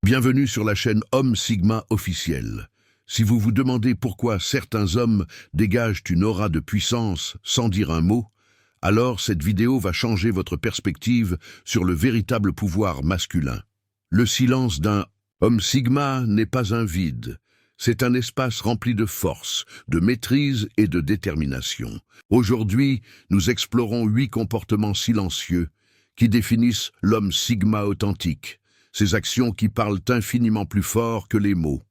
Bienvenue sur la chaîne Homme Sigma officielle. Si vous vous demandez pourquoi certains hommes dégagent une aura de puissance sans dire un mot, alors cette vidéo va changer votre perspective sur le véritable pouvoir masculin. Le silence d'un Homme Sigma n'est pas un vide. C'est un espace rempli de force, de maîtrise et de détermination. Aujourd'hui, nous explorons 8 comportements silencieux qui définissent l'homme Sigma authentique, ces actions qui parlent infiniment plus fort que les mots.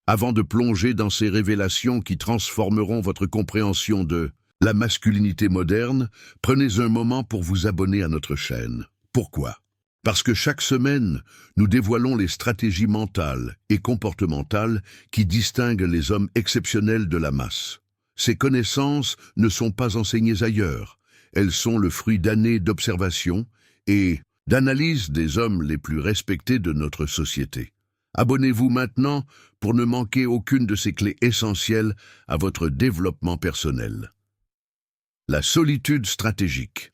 Avant de plonger dans ces révélations qui transformeront votre compréhension de la masculinité moderne, prenez un moment pour vous abonner à notre chaîne. Pourquoi ? Parce que chaque semaine, nous dévoilons les stratégies mentales et comportementales qui distinguent les hommes exceptionnels de la masse. Ces connaissances ne sont pas enseignées ailleurs. Elles sont le fruit d'années d'observation et d'analyse des hommes les plus respectés de notre société. Abonnez-vous maintenant pour ne manquer aucune de ces clés essentielles à votre développement personnel. La solitude stratégique.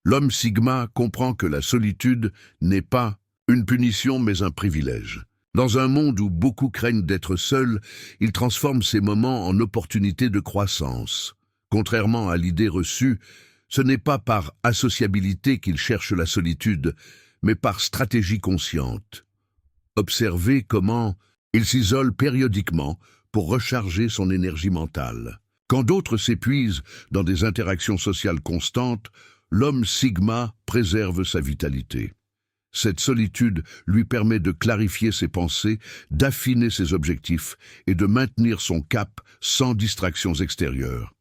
L'homme Sigma comprend que la solitude n'est pas une punition mais un privilège. Dans un monde où beaucoup craignent d'être seuls, il transforme ces moments en opportunités de croissance. Contrairement à l'idée reçue, ce n'est pas par associabilité qu'il cherche la solitude, mais par stratégie consciente. Observez comment il s'isole périodiquement pour recharger son énergie mentale. Quand d'autres s'épuisent dans des interactions sociales constantes, l'homme Sigma préserve sa vitalité. Cette solitude lui permet de clarifier ses pensées, d'affiner ses objectifs et de maintenir son cap sans distractions extérieures.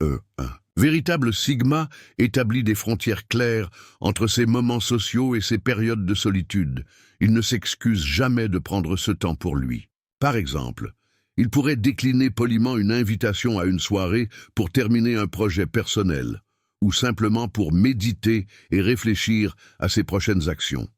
1. Véritable Sigma établit des frontières claires entre ses moments sociaux et ses périodes de solitude. Il ne s'excuse jamais de prendre ce temps pour lui. Par exemple, il pourrait décliner poliment une invitation à une soirée pour terminer un projet personnel, ou simplement pour méditer et réfléchir à ses prochaines actions.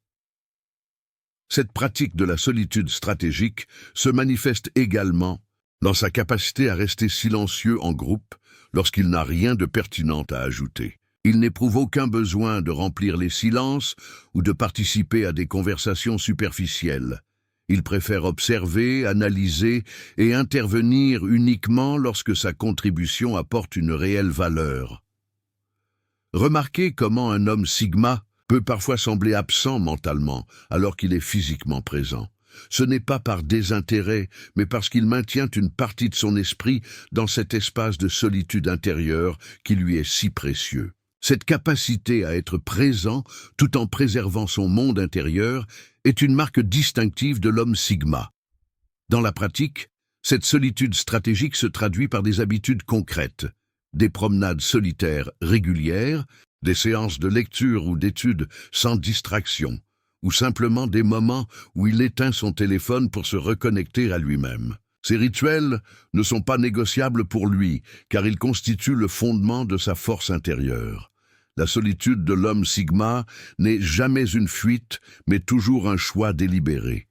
Cette pratique de la solitude stratégique se manifeste également dans sa capacité à rester silencieux en groupe lorsqu'il n'a rien de pertinent à ajouter. Il n'éprouve aucun besoin de remplir les silences ou de participer à des conversations superficielles. Il préfère observer, analyser et intervenir uniquement lorsque sa contribution apporte une réelle valeur. Remarquez comment un homme Sigma peut parfois sembler absent mentalement alors qu'il est physiquement présent. Ce n'est pas par désintérêt, mais parce qu'il maintient une partie de son esprit dans cet espace de solitude intérieure qui lui est si précieux. Cette capacité à être présent tout en préservant son monde intérieur est une marque distinctive de l'homme Sigma. Dans la pratique, cette solitude stratégique se traduit par des habitudes concrètes, des promenades solitaires régulières, des séances de lecture ou d'études sans distraction, ou simplement des moments où il éteint son téléphone pour se reconnecter à lui-même. Ces rituels ne sont pas négociables pour lui, car ils constituent le fondement de sa force intérieure. La solitude de l'homme Sigma n'est jamais une fuite, mais toujours un choix délibéré.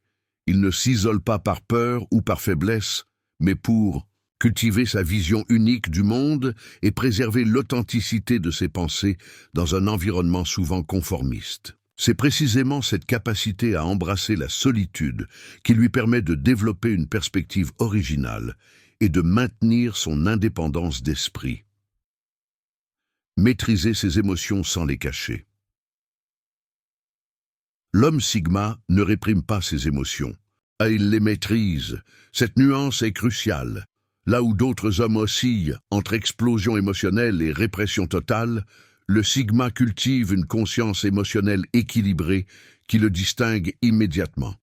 Il ne s'isole pas par peur ou par faiblesse, mais pour cultiver sa vision unique du monde et préserver l'authenticité de ses pensées dans un environnement souvent conformiste. C'est précisément cette capacité à embrasser la solitude qui lui permet de développer une perspective originale et de maintenir son indépendance d'esprit. Maîtriser ses émotions sans les cacher. L'homme Sigma ne réprime pas ses émotions. Il les maîtrise. Cette nuance est cruciale. Là où d'autres hommes oscillent entre explosion émotionnelle et répression totale, le Sigma cultive une conscience émotionnelle équilibrée qui le distingue immédiatement.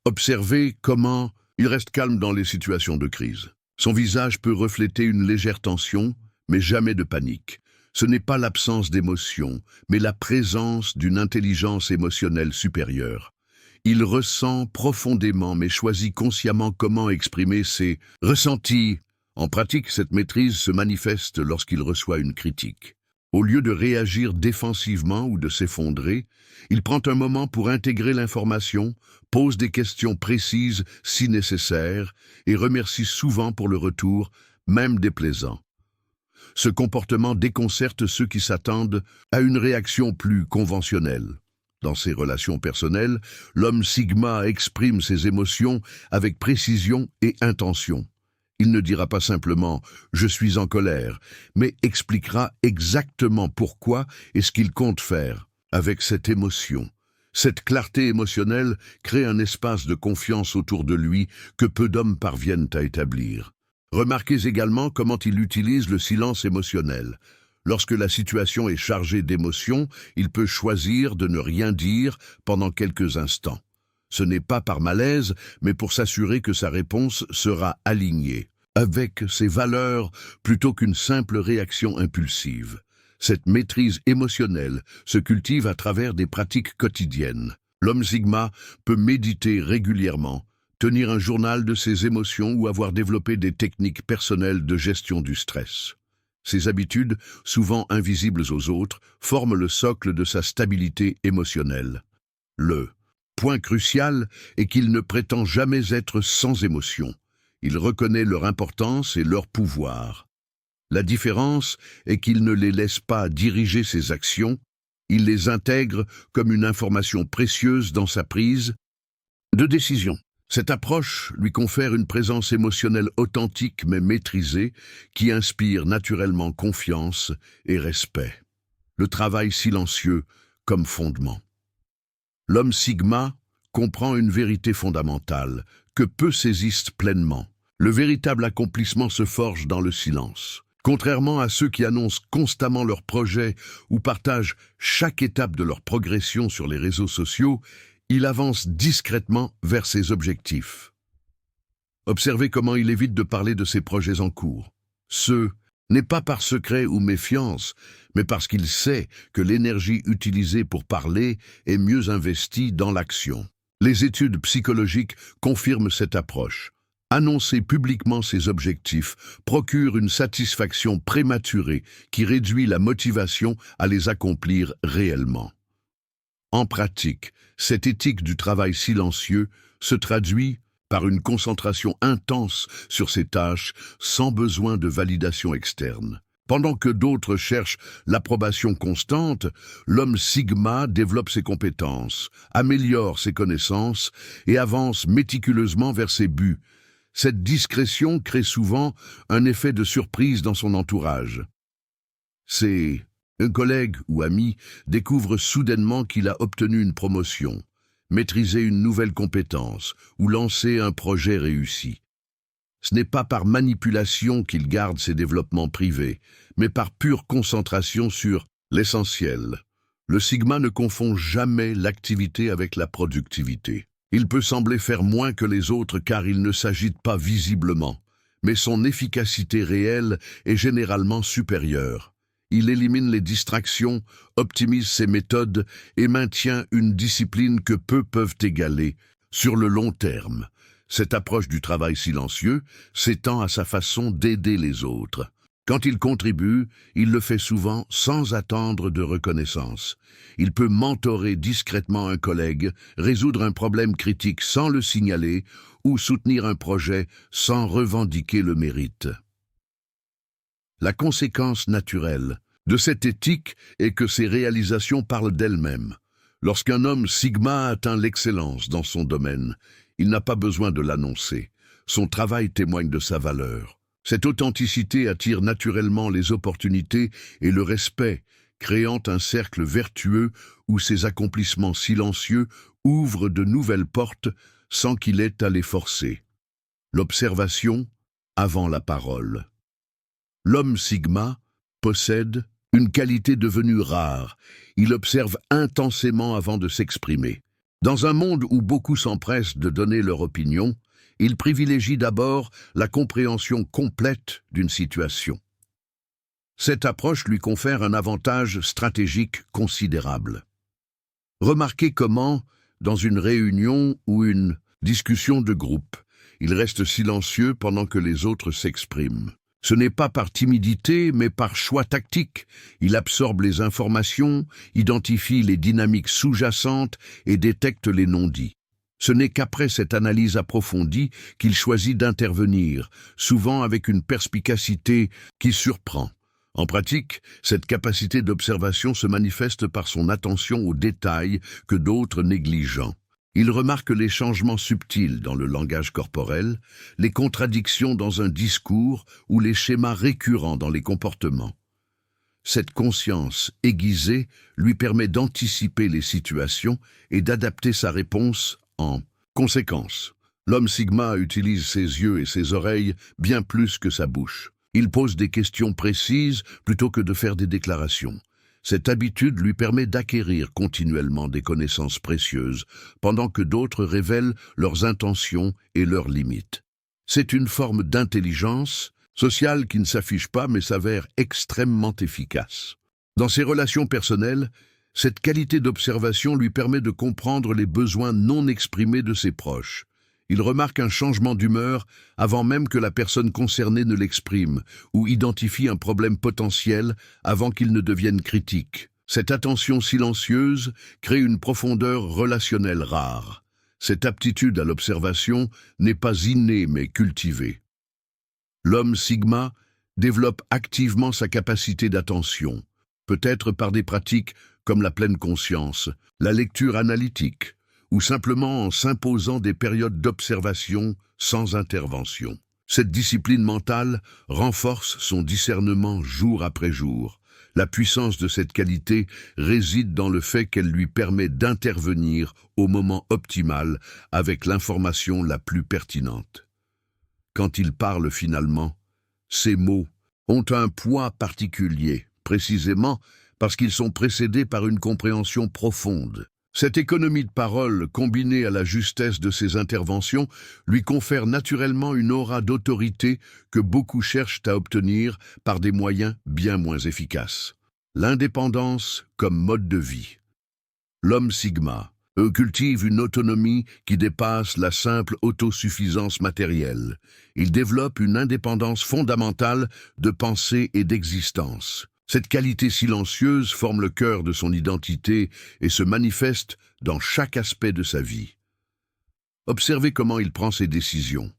Observez comment il reste calme dans les situations de crise. Son visage peut refléter une légère tension, mais jamais de panique. Ce n'est pas l'absence d'émotion, mais la présence d'une intelligence émotionnelle supérieure. Il ressent profondément mais choisit consciemment comment exprimer ses ressentis. En pratique, cette maîtrise se manifeste lorsqu'il reçoit une critique. Au lieu de réagir défensivement ou de s'effondrer, il prend un moment pour intégrer l'information, pose des questions précises si nécessaire et remercie souvent pour le retour, même déplaisant. Ce comportement déconcerte ceux qui s'attendent à une réaction plus conventionnelle. Dans ses relations personnelles, l'homme Sigma exprime ses émotions avec précision et intention. Il ne dira pas simplement « je suis en colère », mais expliquera exactement pourquoi et ce qu'il compte faire avec cette émotion. Cette clarté émotionnelle crée un espace de confiance autour de lui que peu d'hommes parviennent à établir. Remarquez également comment il utilise le silence émotionnel. Lorsque la situation est chargée d'émotions, il peut choisir de ne rien dire pendant quelques instants. Ce n'est pas par malaise, mais pour s'assurer que sa réponse sera alignée avec ses valeurs plutôt qu'une simple réaction impulsive. Cette maîtrise émotionnelle se cultive à travers des pratiques quotidiennes. L'homme Sigma peut méditer régulièrement, tenir un journal de ses émotions ou avoir développé des techniques personnelles de gestion du stress. Ces habitudes, souvent invisibles aux autres, forment le socle de sa stabilité émotionnelle. Le point crucial est qu'il ne prétend jamais être sans émotion. Il reconnaît leur importance et leur pouvoir. La différence est qu'il ne les laisse pas diriger ses actions, il les intègre comme une information précieuse dans sa prise de décision. Cette approche lui confère une présence émotionnelle authentique mais maîtrisée qui inspire naturellement confiance et respect. Le travail silencieux comme fondement. L'homme Sigma comprend une vérité fondamentale que peu saisissent pleinement. Le véritable accomplissement se forge dans le silence. Contrairement à ceux qui annoncent constamment leurs projets ou partagent chaque étape de leur progression sur les réseaux sociaux, il avance discrètement vers ses objectifs. Observez comment il évite de parler de ses projets en cours. Ce n'est pas par secret ou méfiance, mais parce qu'il sait que l'énergie utilisée pour parler est mieux investie dans l'action. Les études psychologiques confirment cette approche. Annoncer publiquement ses objectifs procure une satisfaction prématurée qui réduit la motivation à les accomplir réellement. En pratique, cette éthique du travail silencieux se traduit par une concentration intense sur ses tâches sans besoin de validation externe. Pendant que d'autres cherchent l'approbation constante, l'homme Sigma développe ses compétences, améliore ses connaissances et avance méticuleusement vers ses buts. Cette discrétion crée souvent un effet de surprise dans son entourage. Un collègue ou ami découvre soudainement qu'il a obtenu une promotion, maîtrisé une nouvelle compétence ou lancé un projet réussi. Ce n'est pas par manipulation qu'il garde ses développements privés, mais par pure concentration sur l'essentiel. Le Sigma ne confond jamais l'activité avec la productivité. Il peut sembler faire moins que les autres car il ne s'agite pas visiblement, mais son efficacité réelle est généralement supérieure. Il élimine les distractions, optimise ses méthodes et maintient une discipline que peu peuvent égaler sur le long terme. Cette approche du travail silencieux s'étend à sa façon d'aider les autres. Quand il contribue, il le fait souvent sans attendre de reconnaissance. Il peut mentorer discrètement un collègue, résoudre un problème critique sans le signaler ou soutenir un projet sans revendiquer le mérite. La conséquence naturelle de cette éthique est que ses réalisations parlent d'elles-mêmes. Lorsqu'un homme Sigma atteint l'excellence dans son domaine, il n'a pas besoin de l'annoncer. Son travail témoigne de sa valeur. Cette authenticité attire naturellement les opportunités et le respect, créant un cercle vertueux où ses accomplissements silencieux ouvrent de nouvelles portes sans qu'il ait à les forcer. L'observation avant la parole. L'homme Sigma possède une qualité devenue rare. Il observe intensément avant de s'exprimer. Dans un monde où beaucoup s'empressent de donner leur opinion, il privilégie d'abord la compréhension complète d'une situation. Cette approche lui confère un avantage stratégique considérable. Remarquez comment, dans une réunion ou une discussion de groupe, il reste silencieux pendant que les autres s'expriment. Ce n'est pas par timidité, mais par choix tactique. Il absorbe les informations, identifie les dynamiques sous-jacentes et détecte les non-dits. Ce n'est qu'après cette analyse approfondie qu'il choisit d'intervenir, souvent avec une perspicacité qui surprend. En pratique, cette capacité d'observation se manifeste par son attention aux détails que d'autres négligent. Il remarque les changements subtils dans le langage corporel, les contradictions dans un discours ou les schémas récurrents dans les comportements. Cette conscience aiguisée lui permet d'anticiper les situations et d'adapter sa réponse en conséquence. L'homme Sigma utilise ses yeux et ses oreilles bien plus que sa bouche. Il pose des questions précises plutôt que de faire des déclarations. Cette habitude lui permet d'acquérir continuellement des connaissances précieuses, pendant que d'autres révèlent leurs intentions et leurs limites. C'est une forme d'intelligence sociale qui ne s'affiche pas mais s'avère extrêmement efficace. Dans ses relations personnelles, cette qualité d'observation lui permet de comprendre les besoins non exprimés de ses proches. Il remarque un changement d'humeur avant même que la personne concernée ne l'exprime, ou identifie un problème potentiel avant qu'il ne devienne critique. Cette attention silencieuse crée une profondeur relationnelle rare. Cette aptitude à l'observation n'est pas innée mais cultivée. L'homme Sigma développe activement sa capacité d'attention, peut-être par des pratiques comme la pleine conscience, la lecture analytique, ou simplement en s'imposant des périodes d'observation sans intervention. Cette discipline mentale renforce son discernement jour après jour. La puissance de cette qualité réside dans le fait qu'elle lui permet d'intervenir au moment optimal avec l'information la plus pertinente. Quand il parle finalement, ses mots ont un poids particulier, précisément parce qu'ils sont précédés par une compréhension profonde. Cette économie de parole, combinée à la justesse de ses interventions, lui confère naturellement une aura d'autorité que beaucoup cherchent à obtenir par des moyens bien moins efficaces. L'indépendance comme mode de vie. L'homme Sigma cultive une autonomie qui dépasse la simple autosuffisance matérielle. Il développe une indépendance fondamentale de pensée et d'existence. Cette qualité silencieuse forme le cœur de son identité et se manifeste dans chaque aspect de sa vie. Observez comment il prend ses décisions.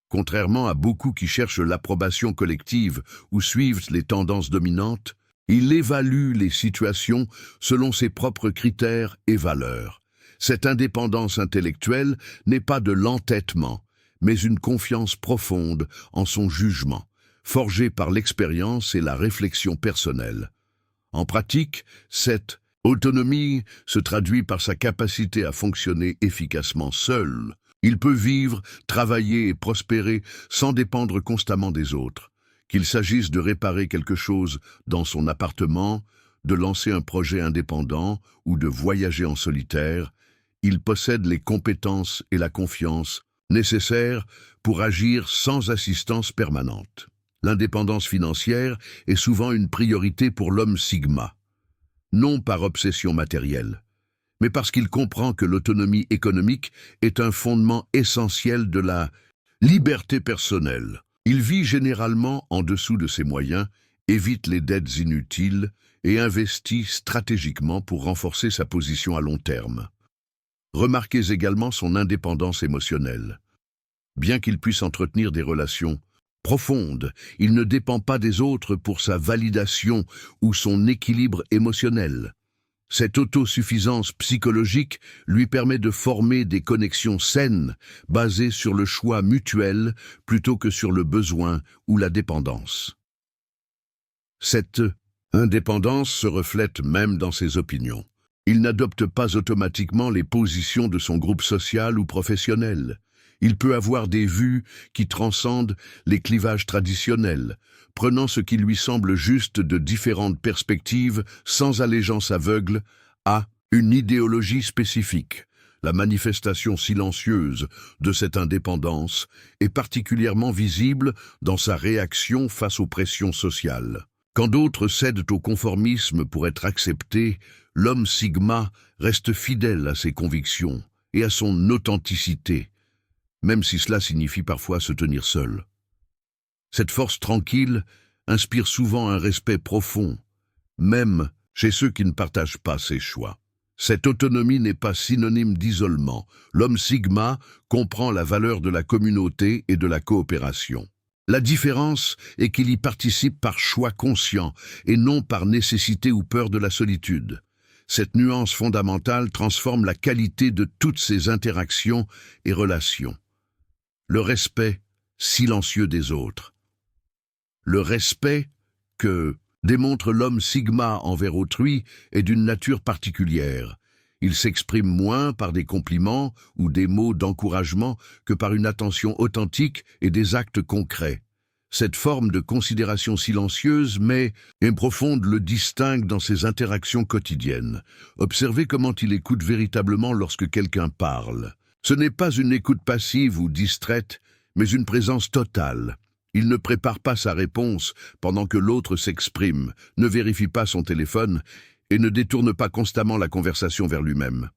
Contrairement à beaucoup qui cherchent l'approbation collective ou suivent les tendances dominantes, il évalue les situations selon ses propres critères et valeurs. Cette indépendance intellectuelle n'est pas de l'entêtement, mais une confiance profonde en son jugement, forgée par l'expérience et la réflexion personnelle. En pratique, cette autonomie se traduit par sa capacité à fonctionner efficacement seul. Il peut vivre, travailler et prospérer sans dépendre constamment des autres. Qu'il s'agisse de réparer quelque chose dans son appartement, de lancer un projet indépendant ou de voyager en solitaire, il possède les compétences et la confiance nécessaires pour agir sans assistance permanente. L'indépendance financière est souvent une priorité pour l'homme Sigma, non par obsession matérielle, mais parce qu'il comprend que l'autonomie économique est un fondement essentiel de la liberté personnelle. Il vit généralement en dessous de ses moyens, évite les dettes inutiles et investit stratégiquement pour renforcer sa position à long terme. Remarquez également son indépendance émotionnelle. Bien qu'il puisse entretenir des relations profonde, il ne dépend pas des autres pour sa validation ou son équilibre émotionnel. Cette autosuffisance psychologique lui permet de former des connexions saines basées sur le choix mutuel plutôt que sur le besoin ou la dépendance. Cette indépendance se reflète même dans ses opinions. Il n'adopte pas automatiquement les positions de son groupe social ou professionnel. Il peut avoir des vues qui transcendent les clivages traditionnels, prenant ce qui lui semble juste de différentes perspectives sans allégeance aveugle à une idéologie spécifique. La manifestation silencieuse de cette indépendance est particulièrement visible dans sa réaction face aux pressions sociales. Quand d'autres cèdent au conformisme pour être acceptés, l'homme Sigma reste fidèle à ses convictions et à son authenticité, même si cela signifie parfois se tenir seul. Cette force tranquille inspire souvent un respect profond, même chez ceux qui ne partagent pas ses choix. Cette autonomie n'est pas synonyme d'isolement. L'homme Sigma comprend la valeur de la communauté et de la coopération. La différence est qu'il y participe par choix conscient et non par nécessité ou peur de la solitude. Cette nuance fondamentale transforme la qualité de toutes ses interactions et relations. Le respect silencieux des autres. Le respect que démontre l'homme sigma envers autrui est d'une nature particulière. Il s'exprime moins par des compliments ou des mots d'encouragement que par une attention authentique et des actes concrets. Cette forme de considération silencieuse mais profonde le distingue dans ses interactions quotidiennes. Observez comment il écoute véritablement lorsque quelqu'un parle. Ce n'est pas une écoute passive ou distraite, mais une présence totale. Il ne prépare pas sa réponse pendant que l'autre s'exprime, ne vérifie pas son téléphone et ne détourne pas constamment la conversation vers lui-même.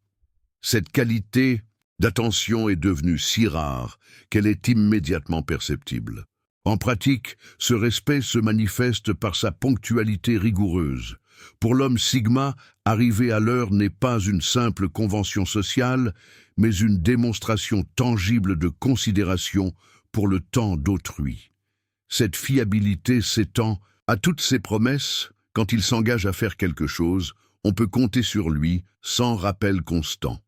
Cette qualité d'attention est devenue si rare qu'elle est immédiatement perceptible. En pratique, ce respect se manifeste par sa ponctualité rigoureuse. Pour l'homme sigma, arriver à l'heure n'est pas une simple convention sociale, mais une démonstration tangible de considération pour le temps d'autrui. Cette fiabilité s'étend à toutes ses promesses. Quand il s'engage à faire quelque chose, on peut compter sur lui sans rappel constant.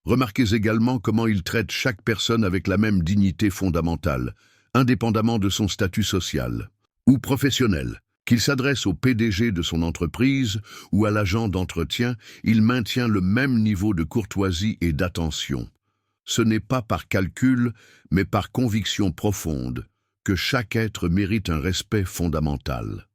Remarquez également comment il traite chaque personne avec la même dignité fondamentale, indépendamment de son statut social ou professionnel. Qu'il s'adresse au PDG de son entreprise ou à l'agent d'entretien, il maintient le même niveau de courtoisie et d'attention. Ce n'est pas par calcul, mais par conviction profonde que chaque être mérite un respect fondamental.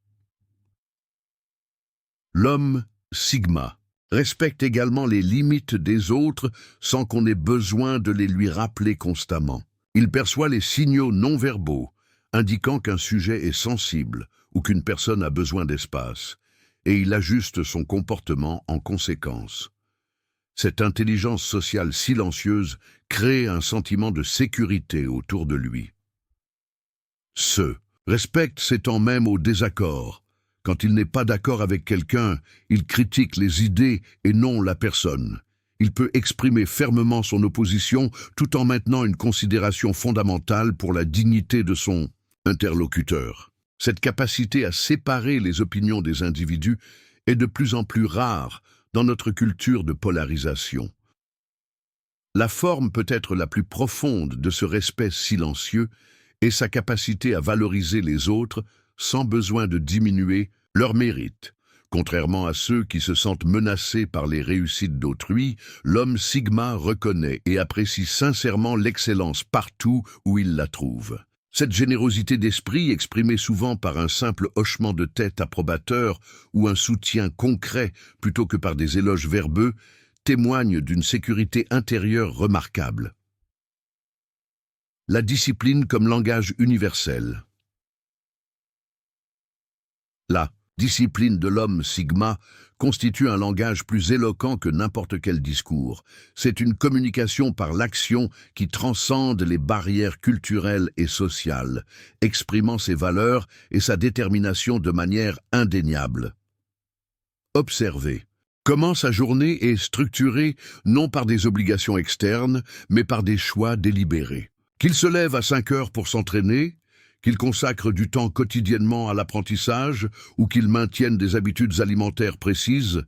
L'homme sigma respecte également les limites des autres sans qu'on ait besoin de les lui rappeler constamment. Il perçoit les signaux non-verbaux, indiquant qu'un sujet est sensible ou qu'une personne a besoin d'espace, et il ajuste son comportement en conséquence. Cette intelligence sociale silencieuse crée un sentiment de sécurité autour de lui. Ce respect s'étend même au désaccord. Quand il n'est pas d'accord avec quelqu'un, il critique les idées et non la personne. Il peut exprimer fermement son opposition tout en maintenant une considération fondamentale pour la dignité de son interlocuteur. Cette capacité à séparer les opinions des individus est de plus en plus rare dans notre culture de polarisation. La forme peut être la plus profonde de ce respect silencieux est sa capacité à valoriser les autres sans besoin de diminuer leur mérite. Contrairement à ceux qui se sentent menacés par les réussites d'autrui, l'homme sigma reconnaît et apprécie sincèrement l'excellence partout où il la trouve. Cette générosité d'esprit, exprimée souvent par un simple hochement de tête approbateur ou un soutien concret plutôt que par des éloges verbeux, témoigne d'une sécurité intérieure remarquable. La discipline comme langage universel. La discipline de l'homme sigma constitue un langage plus éloquent que n'importe quel discours. C'est une communication par l'action qui transcende les barrières culturelles et sociales, exprimant ses valeurs et sa détermination de manière indéniable. Observez comment sa journée est structurée non par des obligations externes, mais par des choix délibérés. Qu'il se lève à 5 heures pour s'entraîner, qu'il consacre du temps quotidiennement à l'apprentissage ou qu'il maintienne des habitudes alimentaires précises,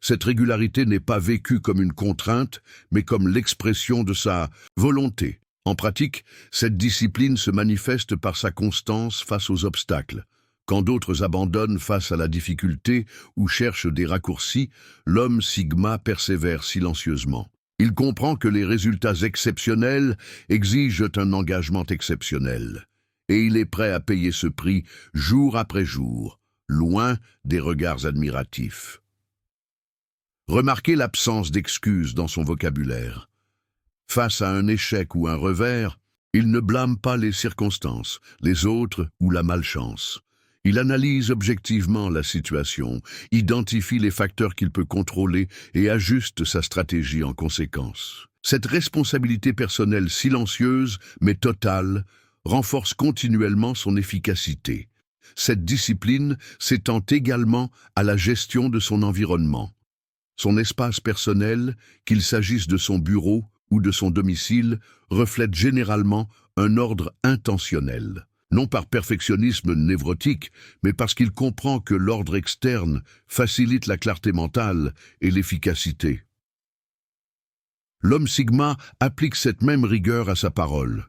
cette régularité n'est pas vécue comme une contrainte, mais comme l'expression de sa volonté. En pratique, cette discipline se manifeste par sa constance face aux obstacles. Quand d'autres abandonnent face à la difficulté ou cherchent des raccourcis, l'homme sigma persévère silencieusement. Il comprend que les résultats exceptionnels exigent un engagement exceptionnel. Et il est prêt à payer ce prix jour après jour, loin des regards admiratifs. Remarquez l'absence d'excuses dans son vocabulaire. Face à un échec ou un revers, il ne blâme pas les circonstances, les autres ou la malchance. Il analyse objectivement la situation, identifie les facteurs qu'il peut contrôler et ajuste sa stratégie en conséquence. Cette responsabilité personnelle silencieuse mais totale renforce continuellement son efficacité. Cette discipline s'étend également à la gestion de son environnement. Son espace personnel, qu'il s'agisse de son bureau ou de son domicile, reflète généralement un ordre intentionnel. non par perfectionnisme névrotique, mais parce qu'il comprend que l'ordre externe facilite la clarté mentale et l'efficacité. L'homme Sigma applique cette même rigueur à sa parole.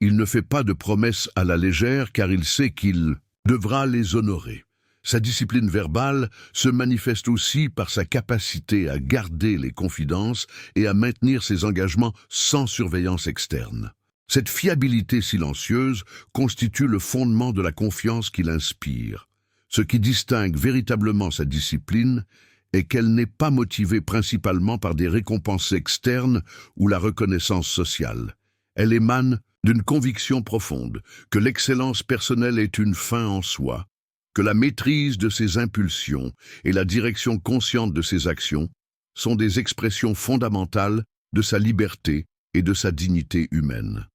Il ne fait pas de promesses à la légère car il sait qu'il devra les honorer. Sa discipline verbale se manifeste aussi par sa capacité à garder les confidences et à maintenir ses engagements sans surveillance externe. Cette fiabilité silencieuse constitue le fondement de la confiance qu'il inspire. Ce qui distingue véritablement sa discipline est qu'elle n'est pas motivée principalement par des récompenses externes ou la reconnaissance sociale. Elle émane d'une conviction profonde que l'excellence personnelle est une fin en soi, que la maîtrise de ses impulsions et la direction consciente de ses actions sont des expressions fondamentales de sa liberté et de sa dignité humaine.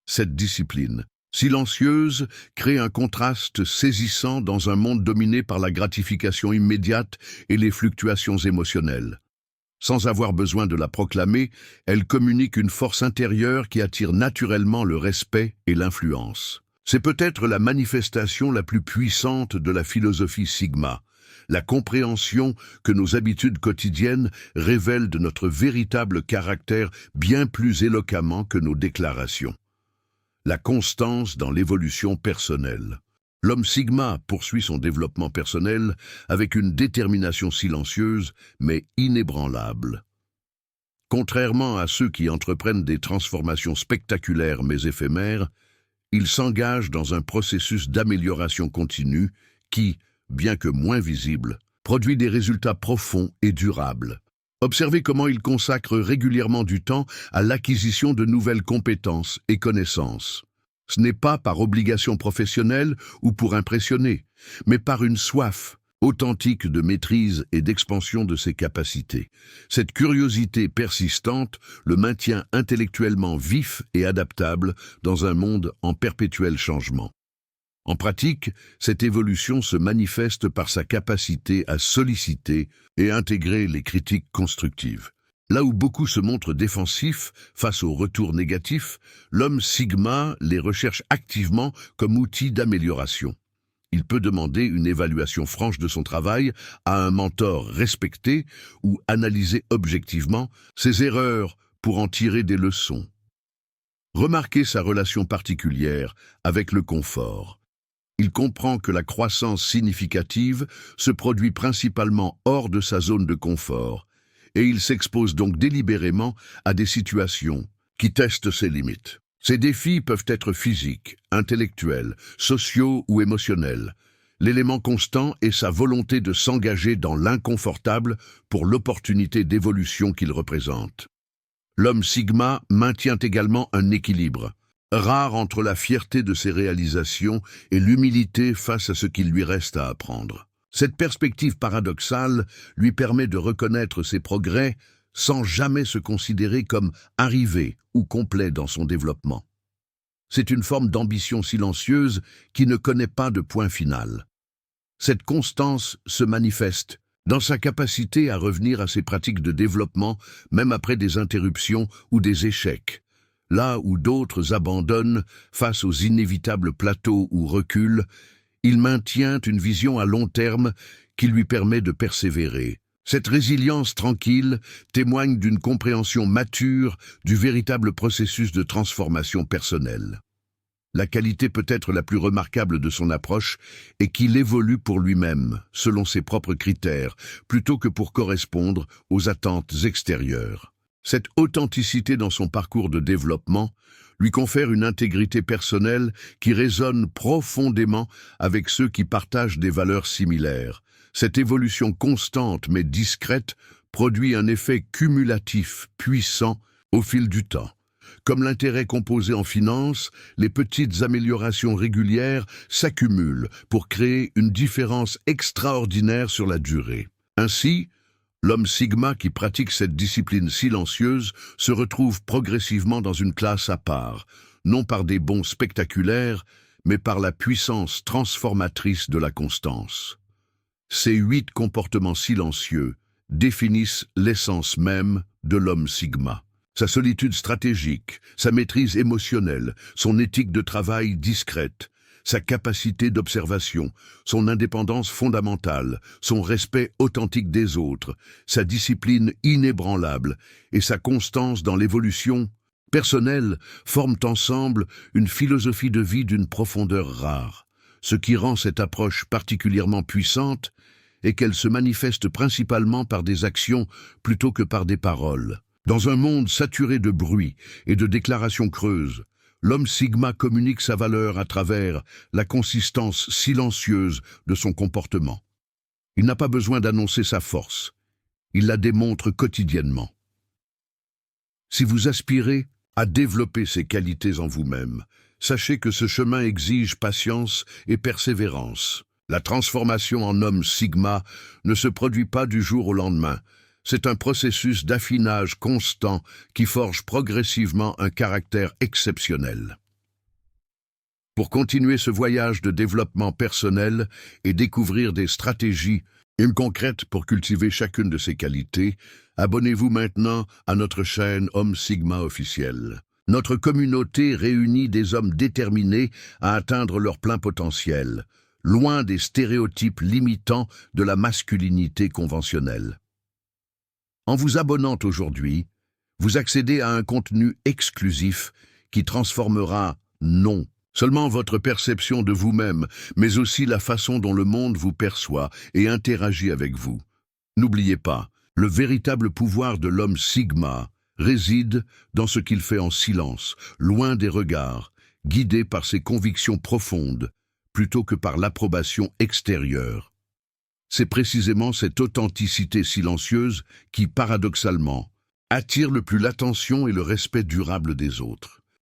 Cette discipline, silencieuse, crée un contraste saisissant dans un monde dominé par la gratification immédiate et les fluctuations émotionnelles. Sans avoir besoin de la proclamer, elle communique une force intérieure qui attire naturellement le respect et l'influence. C'est peut-être la manifestation la plus puissante de la philosophie Sigma, la compréhension que nos habitudes quotidiennes révèlent de notre véritable caractère bien plus éloquemment que nos déclarations. La constance dans l'évolution personnelle. L'homme Sigma poursuit son développement personnel avec une détermination silencieuse mais inébranlable. Contrairement à ceux qui entreprennent des transformations spectaculaires mais éphémères, il s'engage dans un processus d'amélioration continue qui, bien que moins visible, produit des résultats profonds et durables. Observez comment il consacre régulièrement du temps à l'acquisition de nouvelles compétences et connaissances. Ce n'est pas par obligation professionnelle ou pour impressionner, mais par une soif authentique de maîtrise et d'expansion de ses capacités. Cette curiosité persistante le maintient intellectuellement vif et adaptable dans un monde en perpétuel changement. En pratique, cette évolution se manifeste par sa capacité à solliciter et intégrer les critiques constructives. Là où beaucoup se montrent défensifs face aux retours négatifs, l'homme Sigma les recherche activement comme outil d'amélioration. Il peut demander une évaluation franche de son travail à un mentor respecté ou analyser objectivement ses erreurs pour en tirer des leçons. Remarquez sa relation particulière avec le confort. Il comprend que la croissance significative se produit principalement hors de sa zone de confort, et il s'expose donc délibérément à des situations qui testent ses limites. Ces défis peuvent être physiques, intellectuels, sociaux ou émotionnels. L'élément constant est sa volonté de s'engager dans l'inconfortable pour l'opportunité d'évolution qu'il représente. L'homme Sigma maintient également un équilibre, rare entre la fierté de ses réalisations et l'humilité face à ce qu'il lui reste à apprendre. Cette perspective paradoxale lui permet de reconnaître ses progrès sans jamais se considérer comme arrivé ou complet dans son développement. C'est une forme d'ambition silencieuse qui ne connaît pas de point final. Cette constance se manifeste dans sa capacité à revenir à ses pratiques de développement même après des interruptions ou des échecs. Là où d'autres abandonnent face aux inévitables plateaux ou reculs, il maintient une vision à long terme qui lui permet de persévérer. Cette résilience tranquille témoigne d'une compréhension mature du véritable processus de transformation personnelle. La qualité peut-être la plus remarquable de son approche est qu'il évolue pour lui-même, selon ses propres critères, plutôt que pour correspondre aux attentes extérieures. Cette authenticité dans son parcours de développement lui confère une intégrité personnelle qui résonne profondément avec ceux qui partagent des valeurs similaires. Cette évolution constante mais discrète produit un effet cumulatif puissant au fil du temps. Comme l'intérêt composé en finance, les petites améliorations régulières s'accumulent pour créer une différence extraordinaire sur la durée. Ainsi, l'homme Sigma qui pratique cette discipline silencieuse se retrouve progressivement dans une classe à part, non par des bonds spectaculaires, mais par la puissance transformatrice de la constance. Ces 8 comportements silencieux définissent l'essence même de l'homme Sigma. Sa solitude stratégique, sa maîtrise émotionnelle, son éthique de travail discrète, sa capacité d'observation, son indépendance fondamentale, son respect authentique des autres, sa discipline inébranlable et sa constance dans l'évolution personnelle forment ensemble une philosophie de vie d'une profondeur rare. Ce qui rend cette approche particulièrement puissante est qu'elle se manifeste principalement par des actions plutôt que par des paroles. Dans un monde saturé de bruit et de déclarations creuses, l'homme Sigma communique sa valeur à travers la consistance silencieuse de son comportement. Il n'a pas besoin d'annoncer sa force, il la démontre quotidiennement. Si vous aspirez à développer ces qualités en vous-même, sachez que ce chemin exige patience et persévérance. La transformation en homme Sigma ne se produit pas du jour au lendemain. C'est un processus d'affinage constant qui forge progressivement un caractère exceptionnel. Pour continuer ce voyage de développement personnel et découvrir des stratégies concrètes pour cultiver chacune de ces qualités, abonnez-vous maintenant à notre chaîne Homme Sigma officiel. Notre communauté réunit des hommes déterminés à atteindre leur plein potentiel, loin des stéréotypes limitants de la masculinité conventionnelle. En vous abonnant aujourd'hui, vous accédez à un contenu exclusif qui transformera non seulement votre perception de vous-même, mais aussi la façon dont le monde vous perçoit et interagit avec vous. N'oubliez pas, le véritable pouvoir de l'homme Sigma réside dans ce qu'il fait en silence, loin des regards, guidé par ses convictions profondes, plutôt que par l'approbation extérieure. C'est précisément cette authenticité silencieuse qui, paradoxalement, attire le plus l'attention et le respect durable des autres.